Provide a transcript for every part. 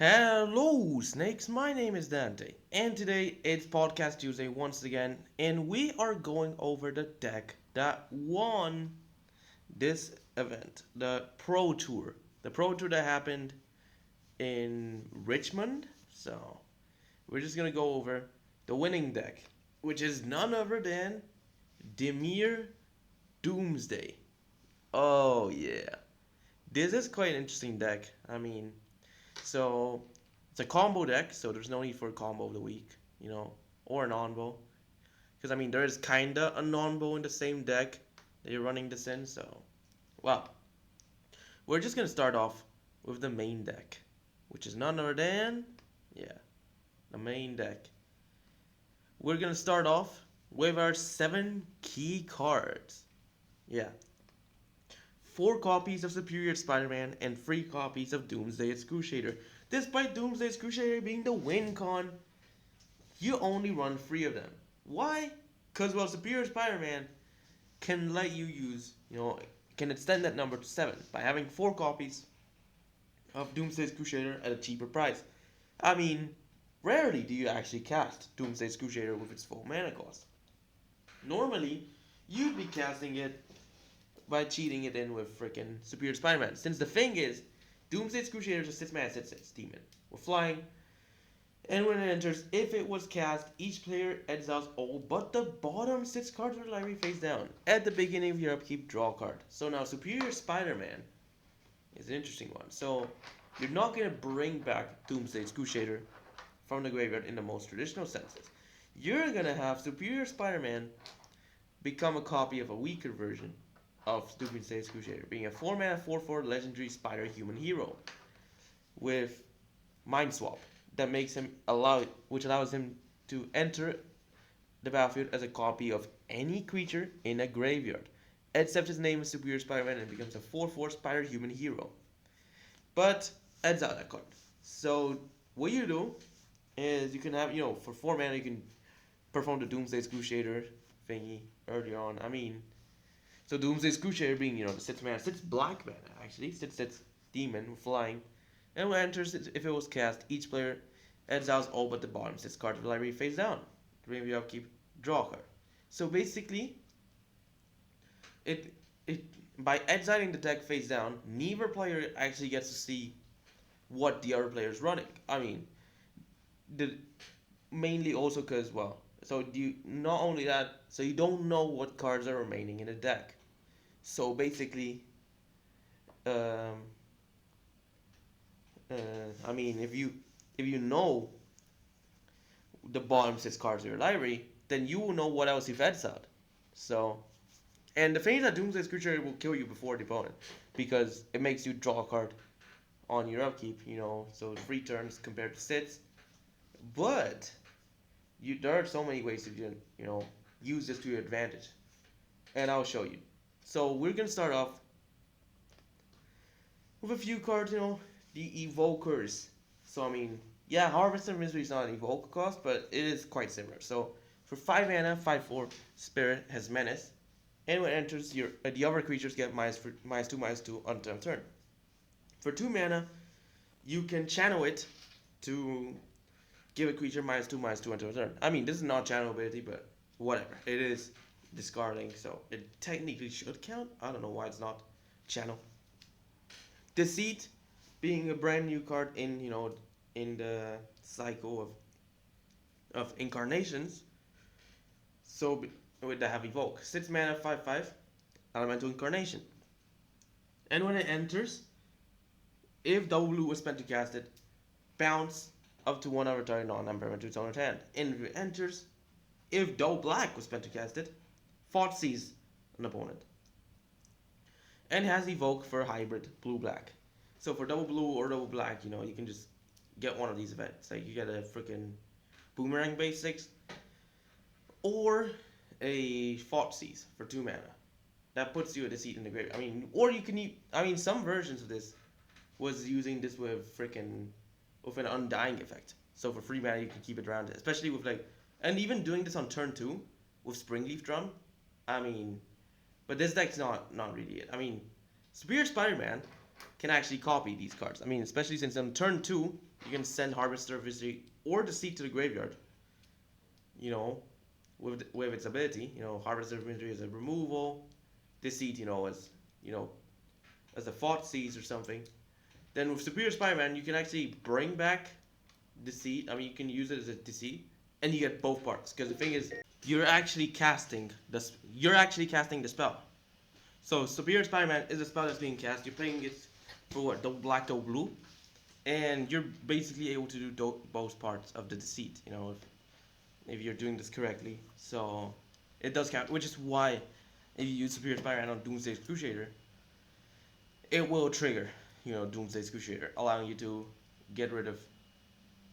Hello, snakes. My name is Dante, and today it's Podcast Tuesday once again, and we are going over the deck that won this event, the Pro Tour. The Pro Tour that happened in Richmond. So, we're just gonna go over the winning deck, which is none other than Dimir Doomsday. Oh, yeah. This is quite an interesting deck. So it's a combo deck, so there's no need for a combo of the week, or a non-bow. Because there is kinda a non-bow in the same deck that you're running this in. So, well, we're just gonna start off with the main deck, which is none other than, yeah, the main deck. We're gonna start off with our 7 key cards. Yeah, 4 copies of Superior Spider-Man and 3 copies of Doomsday Excruciator. Despite Doomsday Excruciator being the win con, you only run 3 of them. Why? Because, well, Superior Spider-Man can let you use, can extend that number to 7 by having 4 copies of Doomsday Excruciator at a cheaper price. I mean, rarely do you actually cast Doomsday Excruciator with its full mana cost. Normally, you'd be casting it by cheating it in with freaking Superior Spider-Man. Since the thing is, Doomsday Excruciator is a 6-mana 6/6 demon. We're flying, and when it enters, if it was cast, each player exiles all but the bottom 6 cards of the library face down. At the beginning of your upkeep, draw a card. So now Superior Spider-Man is an interesting one. So you're not going to bring back Doomsday Excruciator from the graveyard in the most traditional senses. You're going to have Superior Spider-Man become a copy of a weaker version of Doomsday Excruciator, being a 4-mana 4/4 legendary spider human hero with Mind Swap that makes him which allows him to enter the battlefield as a copy of any creature in a graveyard, except his name is Superior Spider-Man and becomes a 4/4 spider human hero. But exile that card. So what you do is you can have, for 4 mana you can perform the Doomsday Excruciator thingy earlier on. So Doomsday Excruciator being, the 6-mana, 6 black mana actually, 6/6 demon with flying. And when it enters, if it was cast, each player exiles all but the bottom 6 cards of the library face down. During the upkeep, draw a card. So basically, it it by exiling the deck face down, neither player actually gets to see what the other player is running. The mainly also because, well, so you not only that, so you don't know what cards are remaining in the deck. So basically, um, if you know the bottom 6 cards of your library, then you will know what else you've exiled. So, and the thing is that Doomsday Creature will kill you before the opponent because it makes you draw a card on your upkeep. So 3 turns compared to 6. But there are so many ways to use this to your advantage, and I'll show you. So we're gonna start off with a few cards, the Evokers. So yeah, Harvest of Misery is not an evoke cost, but it is quite similar. So for 5 mana, 5/4 Spirit has Menace, and when it enters, the other creatures get -2/-2 until turn. For 2 mana, you can channel it to give a creature -2/-2 until turn. This is not channel ability, but whatever. It is discarding, so it technically should count. I don't know why it's not channel. Deceit being a brand new card in the cycle of incarnations. So with the heavy evoke, 6 mana 5/5 elemental incarnation. And when it enters, if double blue was spent to cast it, bounce up to 1 other target non-number into its owner's hand. And if it enters, if double black was spent to cast it, Thoughtseize an opponent. And has evoke for hybrid blue-black. So for double blue or double black, you can just get one of these events. Like you get a freaking boomerang basics or a Thoughtseize for 2 mana. That puts you at a seat in the grave. Or you can some versions of this was using this with an undying effect. So for 3 mana you can keep it around, especially with and even doing this on turn 2 with Springleaf Drum. But this deck's not really it. Superior Spider-Man can actually copy these cards. Especially since on turn 2 You can send Harvester Victory or Deceit to the graveyard. You know, with its ability. You know, Harvester Victory as a removal, Deceit, as you know as a Thoughtseize or something. Then with Superior Spider-Man, you can actually bring back Deceit. I mean, you can use it as a Deceit, and you get both parts. Because the thing is, you're actually casting the spell. So Superior Spider-Man is a spell that's being cast. You're playing it for what? Double black, double blue, and you're basically able to do both parts of the Deceit. If you're doing this correctly. So it does count, which is why if you use Superior Spider-Man on Doomsday Excruciator, it will trigger, Doomsday Excruciator, allowing you to get rid of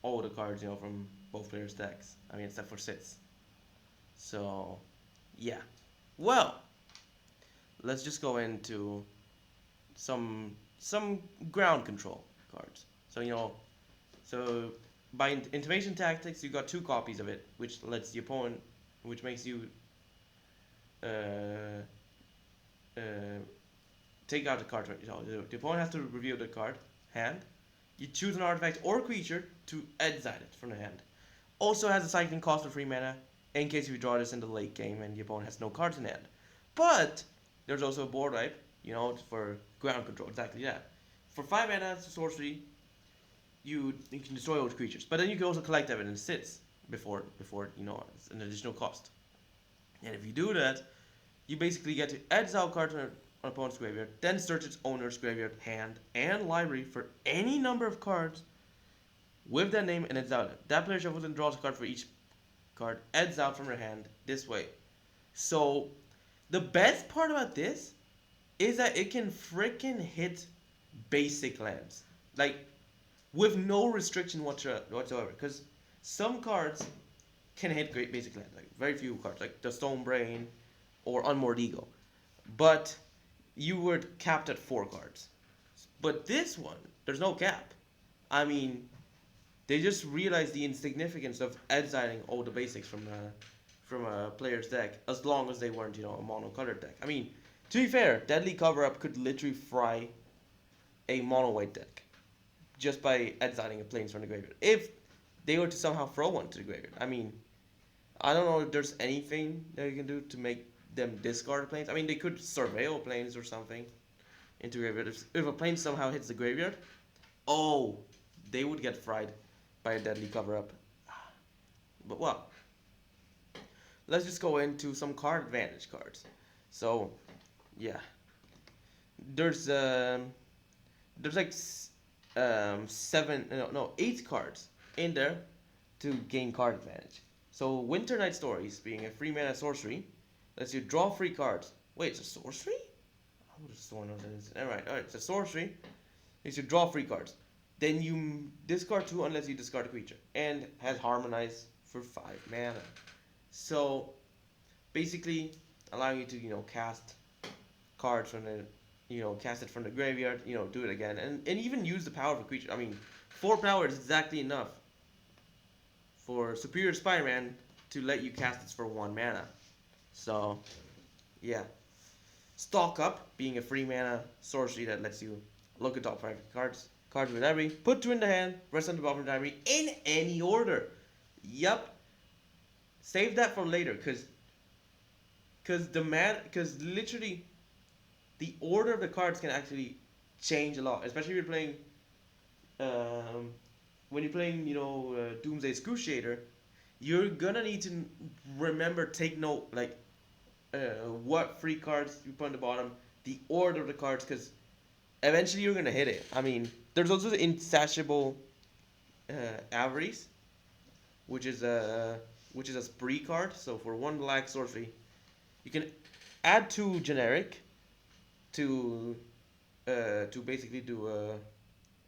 all the cards, from both players' decks. I mean, except for Sits. So, yeah. Well, let's just go into some ground control cards. So by Intimidation Tactics, you got 2 copies of it, which lets the opponent, which makes you take out the card. The opponent has to reveal the card hand. You choose an artifact or creature to exile it from the hand. Also has a cycling cost of 3 mana in case you draw this in the late game and the opponent has no cards in hand. But there's also a board wipe, for ground control, exactly that. For 5 mana, it's a sorcery. You can destroy all the creatures, but then you can also collect evidence Sits before it's an additional cost. And if you do that, you basically get to exile cards on an opponent's graveyard, then search its owner's graveyard, hand, and library for any number of cards with that name and exile it. That player shuffles and draws a card for each card exiled from their hand this way. So the best part about this is that it can freaking hit basic lands. Like, with no restriction whatsoever. Because some cards can hit great basic lands. Like, very few cards. Like the Stone Brain or Unmoored Ego. But you were capped at 4 cards. But this one, there's no cap. I mean, they just realized the insignificance of exiling all the basics from a player's deck, as long as they weren't, a monocolored deck. I mean, to be fair, Deadly Cover-Up could literally fry a mono-white deck just by exiling a planes from the graveyard. If they were to somehow throw one to the graveyard. I mean, I don't know if there's anything that you can do to make them discard planes. I mean, they could surveil planes or something into graveyard. If a plane somehow hits the graveyard, they would get fried by a Deadly Cover-Up. But well, let's just go into some card advantage cards. So, yeah, there's like 8 cards in there to gain card advantage. So Winter Night Stories, being a 3 mana sorcery, lets you draw 3 cards. Wait, it's a sorcery? I would have sworn it was. Alright, it's a sorcery. Lets you draw 3 cards. Then you discard 2 unless you discard a creature, and has Harmonize for 5 mana. So basically, allowing you to cast cards from the cast it from the graveyard, do it again, and even use the power of a creature. I mean, 4 power is exactly enough for Superior Spider-Man to let you cast it for 1 mana. So, yeah. Stalk Up, being a 3 mana sorcery that lets you look at top 5 cards with library, put 2 in the hand, rest on the bottom of the library in any order. Yup. Save that for later, because literally the order of the cards can actually change a lot, especially if you're playing when you're playing Doomsday Excruciator. You're gonna need to take note, like what 3 cards you put on the bottom, the order of the cards, because eventually you're gonna hit it. I mean, there's also the Insatiable Avarice, which is a spree card. So for 1 black sorcery, you can add 2 generic to basically do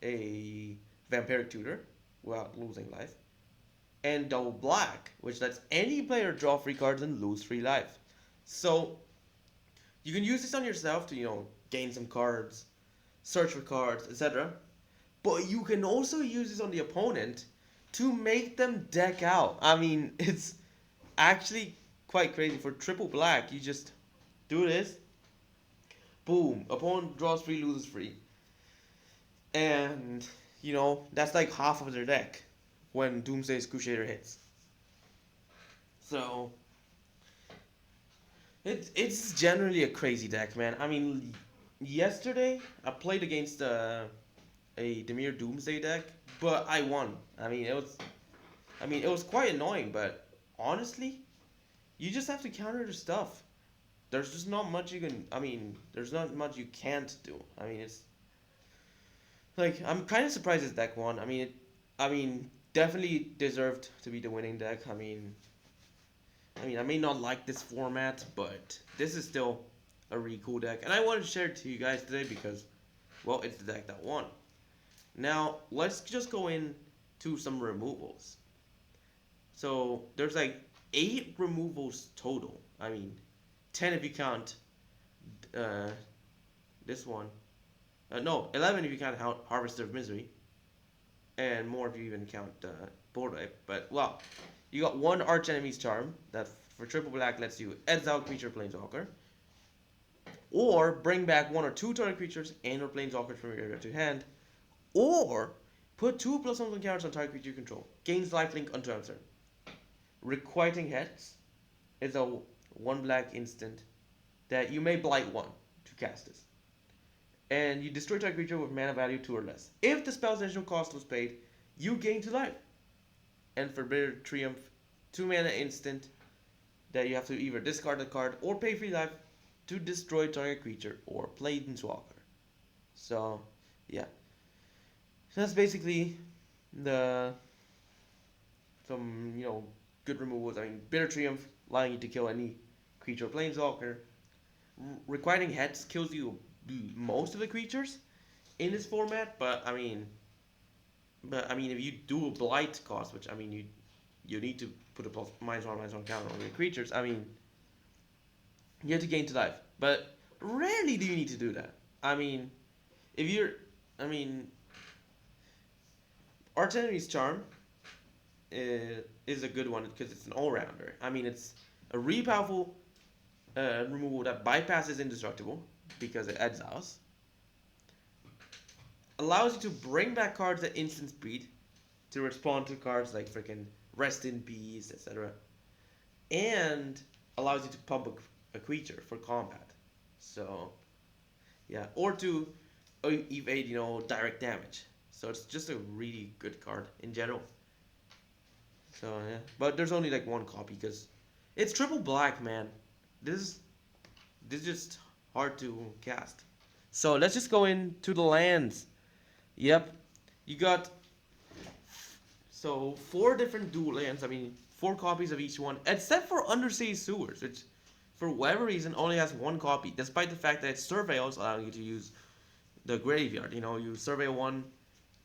a Vampiric Tutor without losing life, and double black, which lets any player draw 3 cards and lose 3 life. So you can use this on yourself to gain some cards, search for cards, etc. But you can also use this on the opponent to make them deck out. I mean, it's actually quite crazy. For triple black, you just do this. Boom. Opponent draws 3, loses 3. And that's like half of their deck when Doomsday Excruciator hits. So it's generally a crazy deck, man. I mean, yesterday I played against a Dimir Doomsday deck, but I won. I mean it was quite annoying, but honestly, you just have to counter the stuff. There's just not much you can. I mean, there's not much you can't do. I mean, it's like I'm kind of surprised this deck won. Definitely deserved to be the winning deck. I may not like this format, but this is still a really cool deck, and I wanted to share it to you guys today because, well, it's the deck that won. Now let's just go into some removals. So there's like 8 removals total. 10 if you count uh, this one. No, 11 if you count Harvester of Misery, and more if you even count Board Wipe. But, well, you got one Arch Enemy's Charm that for triple black lets you exile creature Planeswalker, or bring back 1 or 2 target creatures and or Planeswalkers from your graveyard to hand, or put 2+1 counters on target creature you control. Gains lifelink until end turn. Requiting Heads is a 1 black instant that you may blight 1 to cast this. And you destroy target creature with mana value 2 or less. If the spell's initial cost was paid, you gain 2 life. And for Bitter Triumph, 2 mana instant that you have to either discard a card or pay 3 life to destroy target creature or Planeswalker. So, yeah. So that's basically some good removals. Bitter Triumph allowing you to kill any creature or Planeswalker. Requiring Heads kills you most of the creatures in this format, but if you do a blight cost, which you need to put a -1/-1 counter on your creatures. You have to gain 2 life, but rarely do you need to do that. If you're, Arch Enemy's Charm is a good one because it's an all-rounder. It's a really powerful removal that bypasses Indestructible because it exiles. Allows you to bring back cards at instant speed to respond to cards like freaking Rest in Peace, etc. And allows you to pump a creature for combat. So, yeah. Or to evade, direct damage. So it's just a really good card in general. So, yeah. But there's only like 1 copy because it's triple black, man. This is just hard to cast. So let's just go into the lands. Yep. You got 4 different dual lands. 4 copies of each one, except for Undersea Sewers, which for whatever reason only has 1 copy, despite the fact that it surveils, allowing you to use the graveyard. You surveil 1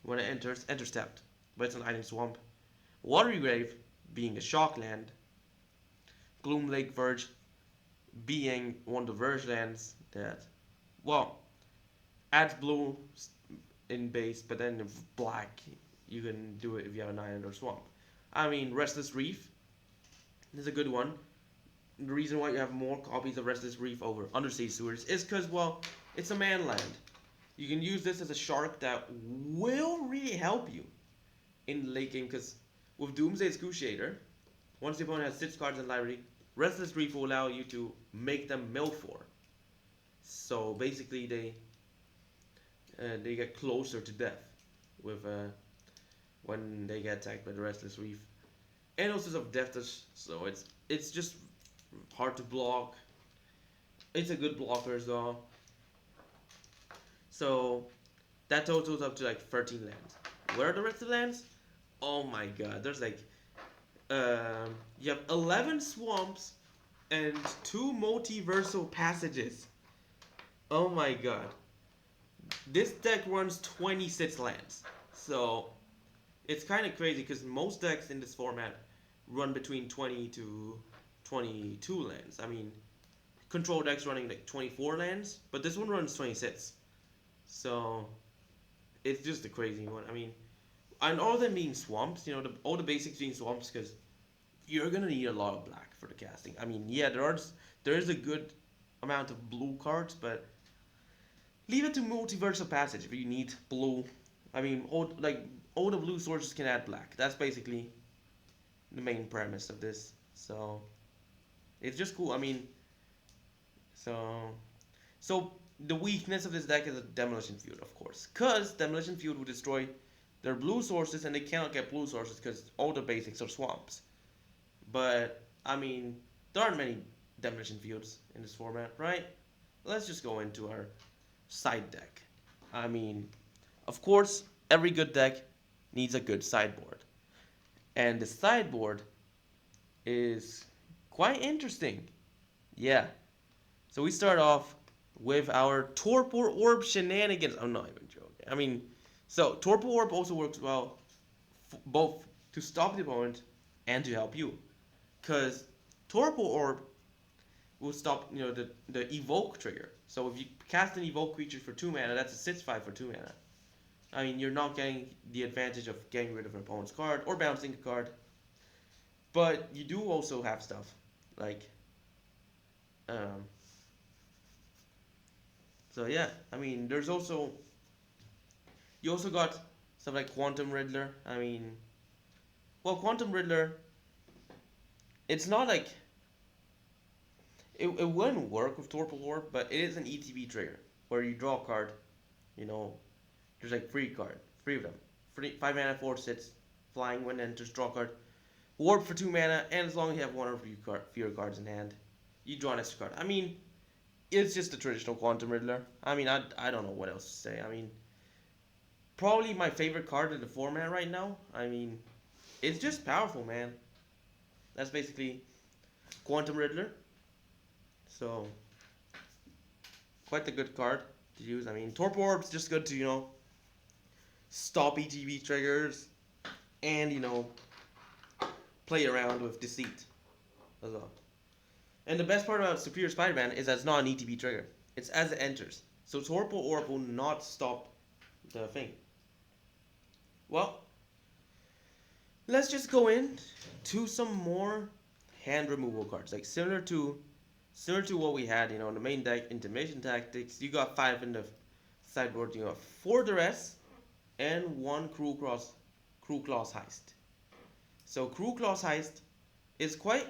when it enters tapped, but it's an item swamp. Watery Grave being a shock land. Gloom Lake Verge being one of the Verge lands that, well, adds blue in base, but then if black, you can do it if you have an island or swamp. Restless Reef is a good one. The reason why you have more copies of Restless Reef over Undersea Sewers is because, well, it's a man land. You can use this as a shark that will really help you in the late game, because with Doomsday Excruciator, once the opponent has 6 cards in library, Restless Reef will allow you to make them mill 4. So basically they get closer to death with when they get attacked by the Restless Reef. And also of Death Touch, so it's just hard to block. It's a good blocker as well. So that totals up to like 13 lands. Where are the rest of the lands? Oh my god, there's like you have 11 swamps and 2 multiversal passages. Oh my god. This deck runs 26 lands. So it's kind of crazy because most decks in this format run between 20 to 22 lands. Control decks running like 24 lands, but this one runs 26. So it's just a crazy one. And all of them being swamps, all the basics being swamps, because you're gonna need a lot of black for the casting. Yeah, there is a good amount of blue cards, but leave it to Multiversal Passage if you need blue. I mean, all the blue sources can add black. That's basically the main premise of this. So it's just cool. I mean, so so the weakness of this deck is a demolition field, of course, because demolition field will destroy their blue sources, and they cannot get blue sources because all the basics are swamps. But I mean, there aren't many demolition fields in this format, right? Let's just go into our side deck. I mean, of course, every good deck needs a good sideboard. And the sideboard is quite interesting. Yeah. So we start off with our Torpor Orb shenanigans. I'm not even joking. I mean, so Torpor Orb also works well both to stop the opponent and to help you. Because Torpor Orb will stop, the evoke trigger. So if you cast an evoke creature for 2 mana, that's a 6/5 for 2 mana. I mean, you're not getting the advantage of getting rid of an opponent's card or bouncing a card. But you do also have stuff like, um, so yeah, I mean, you also got stuff like Quantum Riddler. I mean, well, Quantum Riddler, it's not like, it wouldn't work with Torpor Orb, but it is an ETB trigger where you draw a card, you know, there's like three of them. 5 mana, 4/6, flying when enters, draw card. Warp for 2 mana, and as long as you have one or fewer cards in hand, you draw an extra card. I mean, it's just a traditional Quantum Riddler. I mean, I don't know what else to say. I mean, probably my favorite card in the format right now. I mean, it's just powerful, man. That's basically Quantum Riddler. So, quite a good card to use. I mean, Torpor Orb's just good to, stop ETB triggers and, play around with Deceit as well. And the best part about Superior Spider-Man is that it's not an ETB trigger. It's as it enters. So Torpor Orb will not stop the thing. Well, let's just go in to some more hand removal cards. Like similar to what we had, in the main deck, Intimidation Tactics. You got 5 in the sideboard. You got 4 Duress and 1 Cruel Claws Heist. So Cruel Claws Heist is quite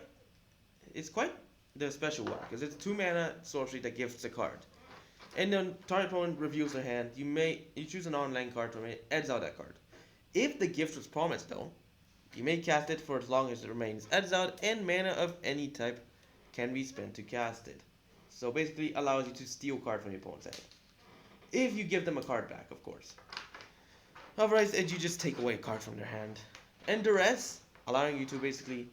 the special one because it's 2 mana sorcery that gifts a card. And then target opponent reviews their hand. You choose a non-land card from it, edits out that card. If the gift was promised though, you may cast it for as long as it remains edits out, and mana of any type can be spent to cast it. So basically allows you to steal card from your opponent's hand. If you give them a card back, of course. Otherwise, you just take away a card from their hand. And Duress, allowing you to basically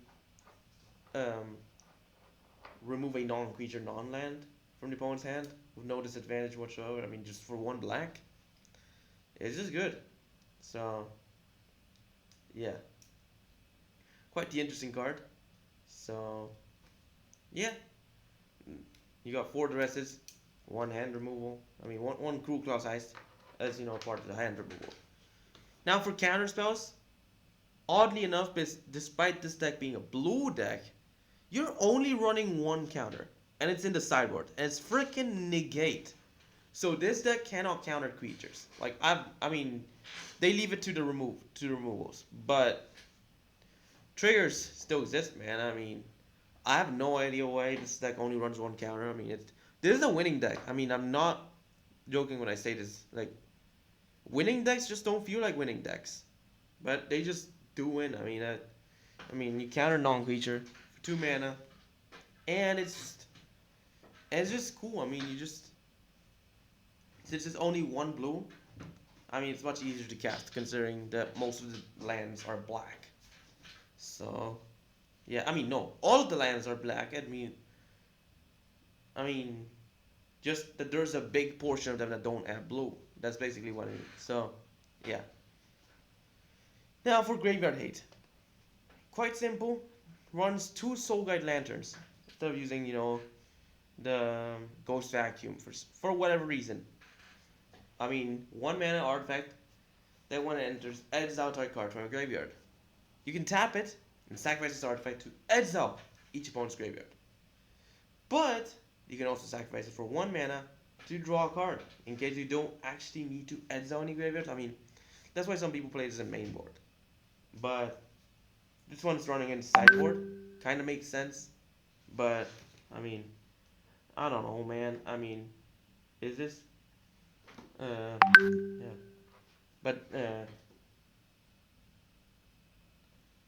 remove a non-creature, non-land from the opponent's hand with no disadvantage whatsoever. I mean, just for 1 black. It's just good. So, yeah. Quite the interesting card. So, yeah. You got 4 Duresses, 1 hand removal. I mean, one Cruel Claws Heist as, part of the hand removal. Now for counter spells, oddly enough, despite this deck being a blue deck, you're only running 1 counter, and it's in the sideboard, and it's freaking Negate. So this deck cannot counter creatures. Like I mean, they leave it to the removals, but triggers still exist, man. I mean, I have no idea why this deck only runs 1 counter. I mean, this is a winning deck. I mean, I'm not joking when I say this. Like, winning decks just don't feel like winning decks, but they just do win. I mean, you counter non-creature for 2 mana, and it's just cool. I mean, since it's only 1 blue, I mean, it's much easier to cast considering that most of the lands are black. So, yeah, I mean, no, all of the lands are black. I mean, just that there's a big portion of them that don't have blue. That's basically what it is. So, yeah. Now for Graveyard Hate. Quite simple. Runs 2 Soul Guide Lanterns instead of using, the Ghost Vacuum for whatever reason. I mean, 1 mana artifact that when it enters, exile target card from a graveyard. You can tap it and sacrifice this artifact to exile each opponent's graveyard. But you can also sacrifice it for 1 mana to draw a card in case you don't actually need to exile any graveyards. I mean, That's why some people play this in main board. But this one's running in sideboard. Kind of makes sense. But, I mean, I don't know, man. I mean, is this? Yeah. But,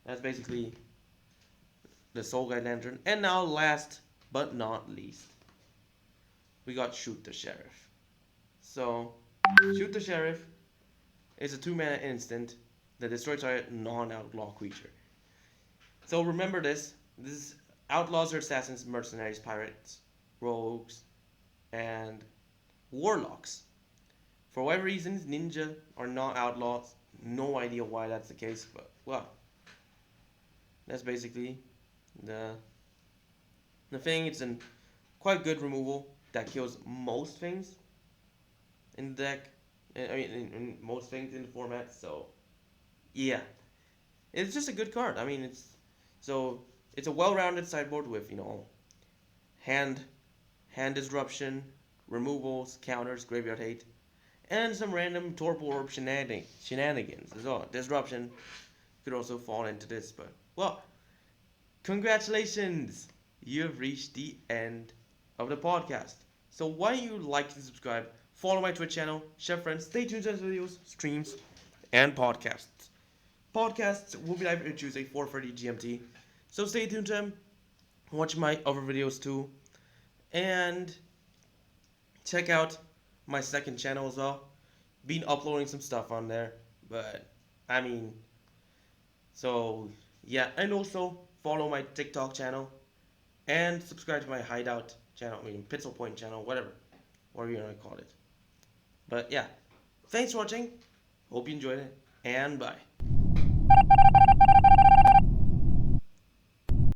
that's basically the Soul Guide Lantern. And now, last but not least, we got Shoot the Sheriff. So, Shoot the Sheriff is a 2-mana instant that destroys target non-outlaw creature. So remember this. This is outlaws or assassins, mercenaries, pirates, rogues, and warlocks. For whatever reasons, ninja are not outlaws. No idea why that's the case, but well, that's basically the the thing. It's a quite good removal that kills most things in the deck. I mean, in most things in the format. So yeah, it's just a good card. I mean, so it's a well-rounded sideboard with hand hand disruption, removals, counters, graveyard hate, and some random torpor orb shenanigans as well. Disruption could also fall into this, but well, congratulations! You have reached the end of the podcast. So why don't you like and subscribe, follow my Twitch channel, share friends, stay tuned to those videos, streams, and podcasts. Podcasts will be live every Tuesday, 4:30 GMT. So stay tuned to them. Watch my other videos too. And check out my second channel as well. Been uploading some stuff on there. But, I mean, so, yeah. And also, follow my TikTok channel. And subscribe to my Hideout channel. I mean, Pixel Point channel, whatever you want to call it. But, yeah. Thanks for watching. Hope you enjoyed it. And bye.